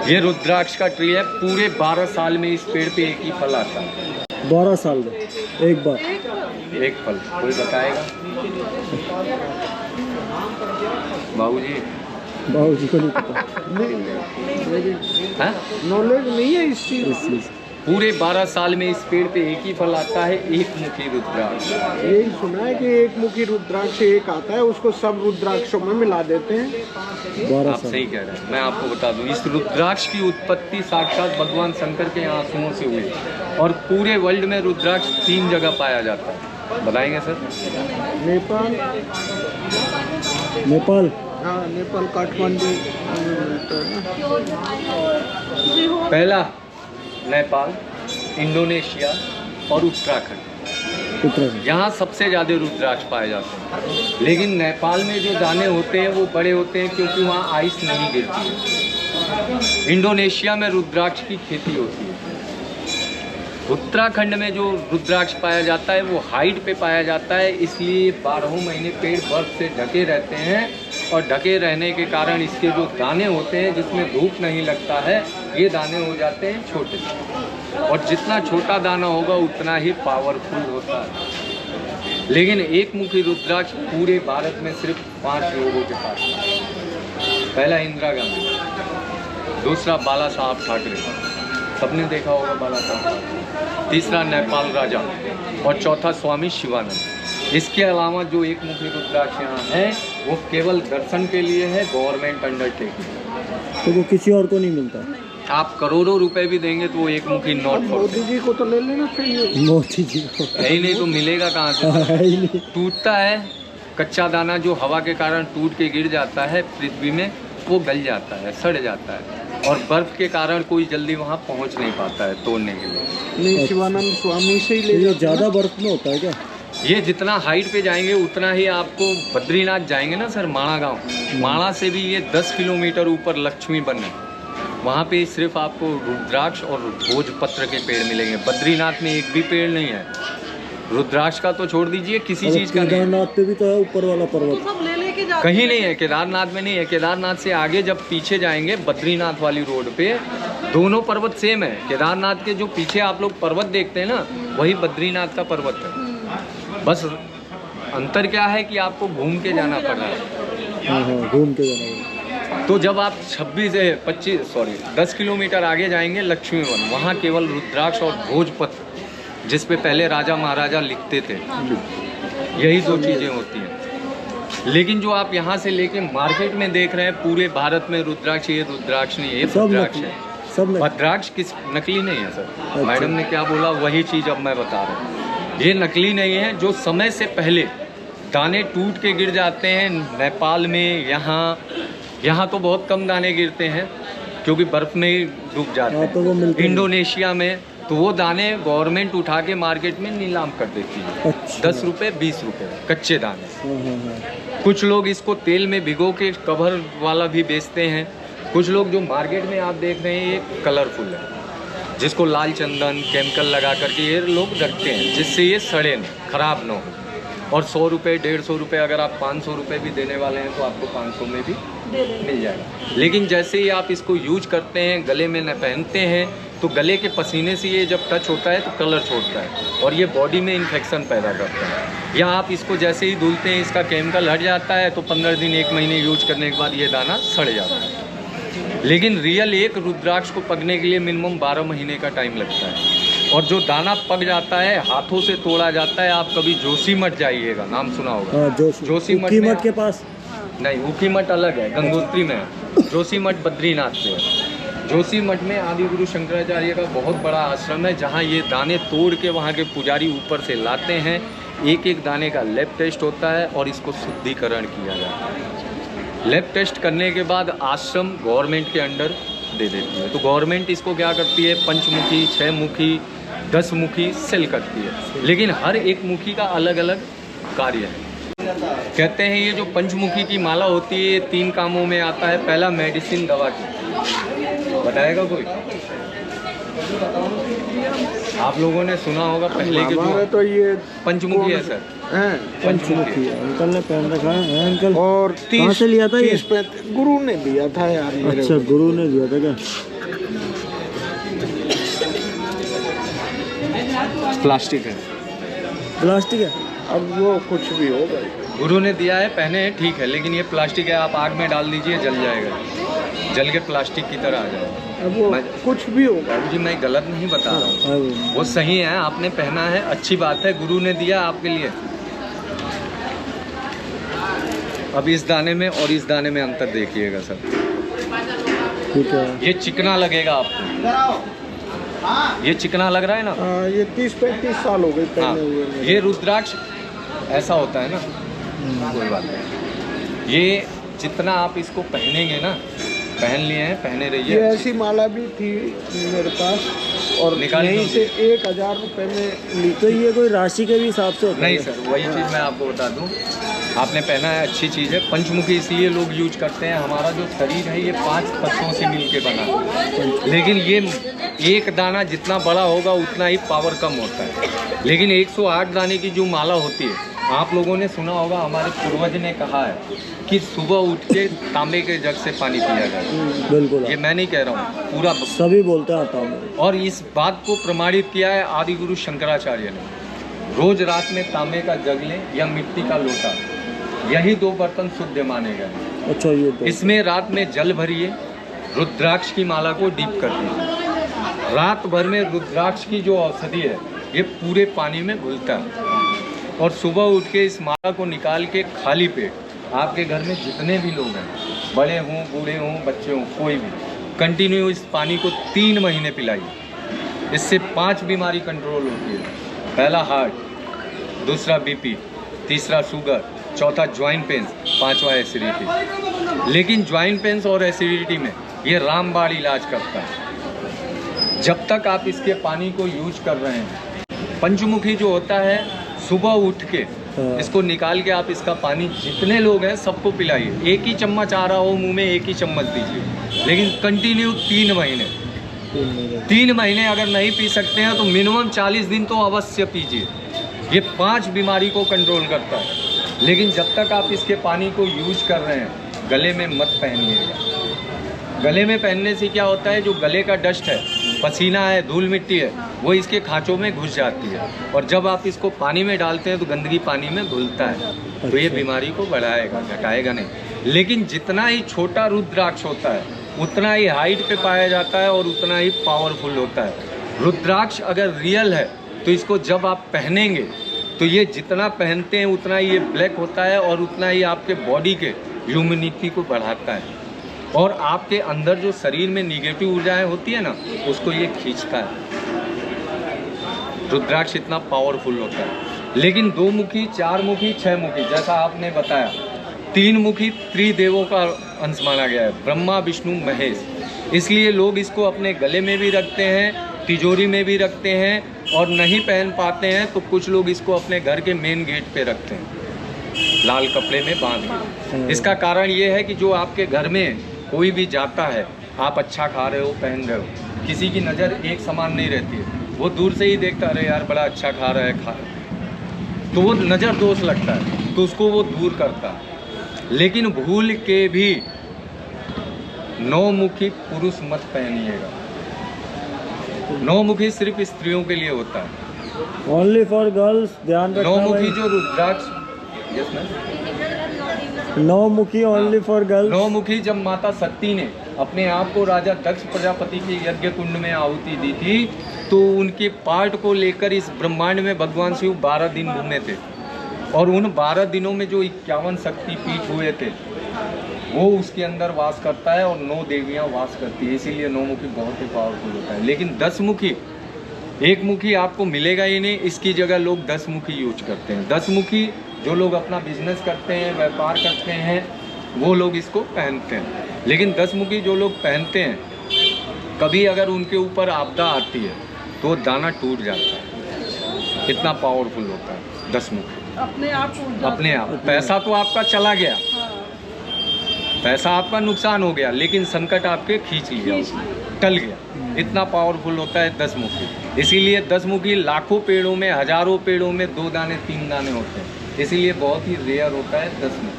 ये रुद्राक्ष का ट्री है। पूरे 12 साल में इस पेड़ पे एक ही फल आता है। 12 साल में एक बार एक फल। कोई बताएगा? बाबूजी को नहीं पता। नॉलेज नहीं है इस चीज। पूरे 12 साल में इस पेड़ पे एक ही फल आता है, एक मुखी रुद्राक्ष। यही सुना है कि एक मुखी रुद्राक्ष एक आता है, उसको सब रुद्राक्षों में मिला देते हैं। आप सही कह रहे हैं। मैं आपको बता दूं, इस रुद्राक्ष की उत्पत्ति साक्षात भगवान शंकर के आंसुओं से हुई और पूरे वर्ल्ड में रुद्राक्ष 3 जगह पाया जाता है। बताएंगे सर? नेपाल, हाँ नेपाल, काठमांडू। पहला नेपाल, इंडोनेशिया और उत्तराखंड। यहाँ सबसे ज़्यादा रुद्राक्ष पाए जाते हैं। लेकिन नेपाल में जो दाने होते हैं वो बड़े होते हैं क्योंकि वहाँ आइस नहीं गिरती है। इंडोनेशिया में रुद्राक्ष की खेती होती है। उत्तराखंड में जो रुद्राक्ष पाया जाता है वो हाइट पे पाया जाता है, इसलिए 12 महीने पेड़ बर्फ से ढके रहते हैं और ढके रहने के कारण इसके जो दाने होते हैं जिसमें धूप नहीं लगता है, ये दाने हो जाते हैं छोटे। और जितना छोटा दाना होगा उतना ही पावरफुल होता है। लेकिन एक मुखी रुद्राक्ष पूरे भारत में सिर्फ 5 लोगों के पास है। पहला इंदिरा गांधी, दूसरा बाला साहब ठाकरे, सबने देखा होगा बाला साहब। तीसरा नेपाल राजा और चौथा स्वामी शिवानंद। इसके अलावा जो एक मुखी रुद्राक्ष यहाँ है वो केवल दर्शन के लिए है, गवर्नमेंट अंडरटेकिंग। तो वो किसी और को नहीं मिलता। आप करोड़ों रुपए भी देंगे तो वो एक मुखी नॉट फॉर। मोदी जी को तो ले लेना चाहिए। मोदी जी को है ही नहीं तो मिलेगा कहाँ से? टूटता है कच्चा दाना जो हवा के कारण टूट के गिर जाता है पृथ्वी में, वो गल जाता है, सड़ जाता है और बर्फ के कारण कोई जल्दी वहाँ पहुँच नहीं पाता है तोड़ने के लिए। नहीं, शिवानंद स्वामी से ही ले। ये ज़्यादा बर्फ में होता है क्या? ये जितना हाइट पे जाएंगे उतना ही आपको, बद्रीनाथ जाएंगे ना सर, माणा गांव, माणा से भी ये 10 किलोमीटर ऊपर लक्ष्मी वन है। वहाँ पे सिर्फ आपको रुद्राक्ष और भोजपत्र के पेड़ मिलेंगे। बद्रीनाथ में एक भी पेड़ नहीं है। रुद्राक्ष का तो छोड़ दीजिए, किसी चीज़ का नहीं। केदारनाथ पे भी तो है ऊपर वाला पर्वत। कहीं नहीं है, केदारनाथ में नहीं है। केदारनाथ से आगे जब पीछे जाएंगे बद्रीनाथ वाली रोड पे, दोनों पर्वत सेम है। केदारनाथ के जो पीछे आप लोग पर्वत देखते हैं ना, वही बद्रीनाथ का पर्वत है। बस अंतर क्या है कि आपको घूम के जाना पड़ रहा है। हाँ, घूम के जाना। तो जब आप 10 किलोमीटर आगे जाएंगे लक्ष्मी वन, वहाँ केवल रुद्राक्ष और भोजपत्र, जिस पे पहले राजा महाराजा लिखते थे, यही 2 चीज़ें होती हैं। लेकिन जो आप यहाँ से लेके मार्केट में देख रहे हैं पूरे भारत में रुद्राक्ष, ये रुद्राक्ष नहीं है, ये रुद्राक्ष है। सब रुद्राक्ष किस नकली नहीं है सर। मैडम ने क्या बोला वही चीज़ अब मैं बता रहा हूँ। ये नकली नहीं है। जो समय से पहले दाने टूट के गिर जाते हैं नेपाल में, यहाँ तो बहुत कम दाने गिरते हैं क्योंकि बर्फ़ में ही डूब जाते हैं। तो इंडोनेशिया में तो वो दाने गवर्नमेंट उठा के मार्केट में नीलाम कर देती है। 10 रुपये 20 रुपये कच्चे दाने। कुछ लोग इसको तेल में भिगो के कवर वाला भी बेचते हैं। कुछ लोग जो मार्केट में आप देख रहे हैं ये कलरफुल है, जिसको लाल चंदन केमिकल लगा करके ये लोग रखते हैं जिससे ये सड़े न, खराब ना हो। और 100 रुपये 150 रुपये, अगर आप 500 रुपये भी देने वाले हैं तो आपको 500 में भी मिल जाएगा। लेकिन जैसे ही आप इसको यूज करते हैं, गले में न पहनते हैं, तो गले के पसीने से ये जब टच होता है तो कलर छोड़ता है और ये बॉडी में इन्फेक्शन पैदा करता है। या आप इसको जैसे ही धुलते हैं इसका केमिकल हट जाता है तो 15 दिन 1 महीने यूज करने के बाद ये दाना सड़ जाता है। लेकिन रियल एक रुद्राक्ष को पकने के लिए मिनिमम 12 महीने का टाइम लगता है। और जो दाना पक जाता है हाथों से तोड़ा जाता है। आप कभी जोशीमठ जाइएगा, नाम सुना होगा। जोशीमठ के पास नहीं, ऊखीमठ अलग है, गंगोत्री में है। जोशीमठ बद्रीनाथ में है। जोशीमठ में आदि गुरु शंकराचार्य का बहुत बड़ा आश्रम है, जहाँ ये दाने तोड़ के वहाँ के पुजारी ऊपर से लाते हैं। एक एक दाने का लैब टेस्ट होता है और इसको शुद्धिकरण किया जाता है। लैब टेस्ट करने के बाद आश्रम गवर्नमेंट के अंडर दे देती है। तो गवर्नमेंट इसको क्या करती है, 5 मुखी 6 मुखी 10 मुखी सेल करती है। लेकिन हर एक मुखी का अलग अलग कार्य है। कहते हैं ये जो पंचमुखी की माला होती है ये 3 कामों में आता है। पहला मेडिसिन, दवा की। बताएगा कोई? आप लोगों ने सुना होगा पहले के जो तो ये पंचमुखी है सर, पंचमुखी अंकल ने पहन रखा है अंकल। और 30 से लिया था ये? गुरु ने दिया था यार। अच्छा, गुरु ने दिया था क्या? प्लास्टिक है। प्लास्टिक है। अब वो कुछ भी हो गए। गुरु ने दिया है, पहने हैं, ठीक है, लेकिन ये प्लास्टिक है, आप आग में डाल दीजिए जल जाएगा, जल के प्लास्टिक की तरह आ जाएगा। अब वो कुछ भी होगा। बाबू जी मैं गलत नहीं बता रहा हूँ, हाँ, वो सही है, आपने पहना है, अच्छी बात है, गुरु ने दिया आपके लिए। अब इस दाने में और इस दाने में अंतर देखिएगा सर। ठीक है। ये चिकना लगेगा आपको, ये चिकना लग रहा है ना। ये 30-35 साल हो गए हाँ, पहने हुए मेरे। ये रुद्राक्ष ऐसा होता है ना, कोई बात नहीं। ये जितना आप इसको पहनेंगे ना, पहन लिए हैं, पहने ये रहिए। ऐसी माला भी थी मेरे पास और निकाल यहीं दो। से 1000 रुपये में ली तो थी। ये कोई राशि के भी हिसाब से होता है? नहीं सर, वही चीज़ मैं आपको बता दूं, आपने पहना है, अच्छी चीज़ है। पंचमुखी इसलिए लोग यूज करते हैं, हमारा जो शरीर है ये 5 तत्वों से मिल के बना है, लेकिन ये एक दाना जितना बड़ा होगा उतना ही पावर कम होता है। लेकिन 108 दाने की जो माला होती है, आप लोगों ने सुना होगा, हमारे पूर्वज ने कहा है कि सुबह उठ के तांबे के जग से पानी पिया जाए। बिल्कुल। ये मैं नहीं कह रहा हूँ, पूरा। सभी बोलते हैं आता हूँ। और इस बात को प्रमाणित किया है आदि गुरु शंकराचार्य ने। रोज रात में तांबे का जग लें या मिट्टी का लोटा, यही 2 बर्तन शुद्ध माने गए। अच्छा, ये तो इसमें रात में जल भरिए, रुद्राक्ष की माला को डीप कर दीजिए। रात भर में रुद्राक्ष की जो औषधि है ये पूरे पानी में घुलता है, और सुबह उठ के इस माला को निकाल के खाली पेट आपके घर में जितने भी लोग हैं, बड़े हों, बूढ़े हों, बच्चे हों, कोई भी, कंटिन्यू इस पानी को 3 महीने पिलाइए। इससे 5 बीमारी कंट्रोल होती है। पहला हार्ट, दूसरा बीपी, तीसरा शुगर, चौथा ज्वाइंट पेन्स, 5वां एसिडिटी। लेकिन ज्वाइंट पेन्स और एसिडिटी में ये रामबाण इलाज करता है। जब तक आप इसके पानी को यूज कर रहे हैं, पंचमुखी जो होता है, सुबह उठ के इसको निकाल के आप इसका पानी जितने लोग हैं सबको पिलाइए। एक ही चम्मच आ रहा हो मुंह में, एक ही चम्मच दीजिए, लेकिन कंटिन्यू 3 महीने। 3 महीने अगर नहीं पी सकते हैं तो मिनिमम 40 दिन तो अवश्य पीजिए। ये 5 बीमारी को कंट्रोल करता है। लेकिन जब तक आप इसके पानी को यूज कर रहे हैं, गले में मत पहनिएगा। गले में पहनने से क्या होता है, जो गले का डस्ट है, पसीना है, धूल मिट्टी है, वो इसके खांचों में घुस जाती है, और जब आप इसको पानी में डालते हैं तो गंदगी पानी में घुलता है, तो ये बीमारी को बढ़ाएगा, घटाएगा नहीं। लेकिन जितना ही छोटा रुद्राक्ष होता है उतना ही हाइट पे पाया जाता है और उतना ही पावरफुल होता है। रुद्राक्ष अगर रियल है तो इसको जब आप पहनेंगे तो ये जितना पहनते हैं उतना ही ये ब्लैक होता है, और उतना ही आपके बॉडी के ह्यूमिनिटी को बढ़ाता है, और आपके अंदर जो शरीर में निगेटिव ऊर्जाएं होती है ना, उसको ये खींचता है। रुद्राक्ष इतना पावरफुल होता है। लेकिन 2 मुखी, 4 मुखी, 6 मुखी, जैसा आपने बताया, 3 मुखी त्रिदेवों का अंश माना गया है, ब्रह्मा, विष्णु, महेश। इसलिए लोग इसको अपने गले में भी रखते हैं, तिजोरी में भी रखते हैं, और नहीं पहन पाते हैं तो कुछ लोग इसको अपने घर के मेन गेट पे रखते हैं, लाल कपड़े में बांध के। इसका कारण ये है कि जो आपके घर में कोई भी जाता है, आप अच्छा खा रहे हो, पहन रहे हो, किसी की नज़र एक समान नहीं रहती है, वो दूर से ही देखता, अरे यार बड़ा अच्छा खा रहा है, तो वो नज़र दोष लगता है, तो उसको वो दूर करता है। लेकिन भूल के भी 9 मुखी पुरुष मत पहनिएगा। 9 मुखी सिर्फ स्त्रियों के लिए होता है। ओनली फॉर गर्ल्स, ध्यान रखना 9 मुखी भाई। जो रुद्राक्ष, यस मैम, 9 मुखी ओनली फॉर गर्ल्स। 9 मुखी जब माता सती ने अपने आप को राजा दक्ष प्रजापति के यज्ञ कुंड में आहुति दी थी, तो उनके पार्ट को लेकर इस ब्रह्मांड में भगवान शिव 12 दिन घूमे थे, और उन 12 दिनों में जो 51 शक्ति पीठ हुए थे वो उसके अंदर वास करता है, और 9 देवियां वास करती है। इसीलिए 9 मुखी बहुत ही पावरफुल होता है। लेकिन 10 मुखी, 1 मुखी आपको मिलेगा ही नहीं, इसकी जगह लोग 10 मुखी यूज करते हैं। 10 मुखी जो लोग अपना बिजनेस करते हैं, व्यापार करते हैं, वो लोग इसको पहनते हैं। लेकिन 10 मुखी जो लोग पहनते हैं, कभी अगर उनके ऊपर आपदा आती है तो वो दाना टूट जाता है, इतना पावरफुल होता है 10 मुखी। अपने आप पैसा तो आपका चला गया, पैसा आपका नुकसान हो गया, लेकिन संकट आपके खींच लिया, टल गया। इतना पावरफुल होता है 10 मुखी। इसीलिए 10 मुखी लाखों पेड़ों में, हजारों पेड़ों में 2 दाने 3 दाने होते हैं, इसीलिए बहुत ही रेयर होता है 10 मुखी।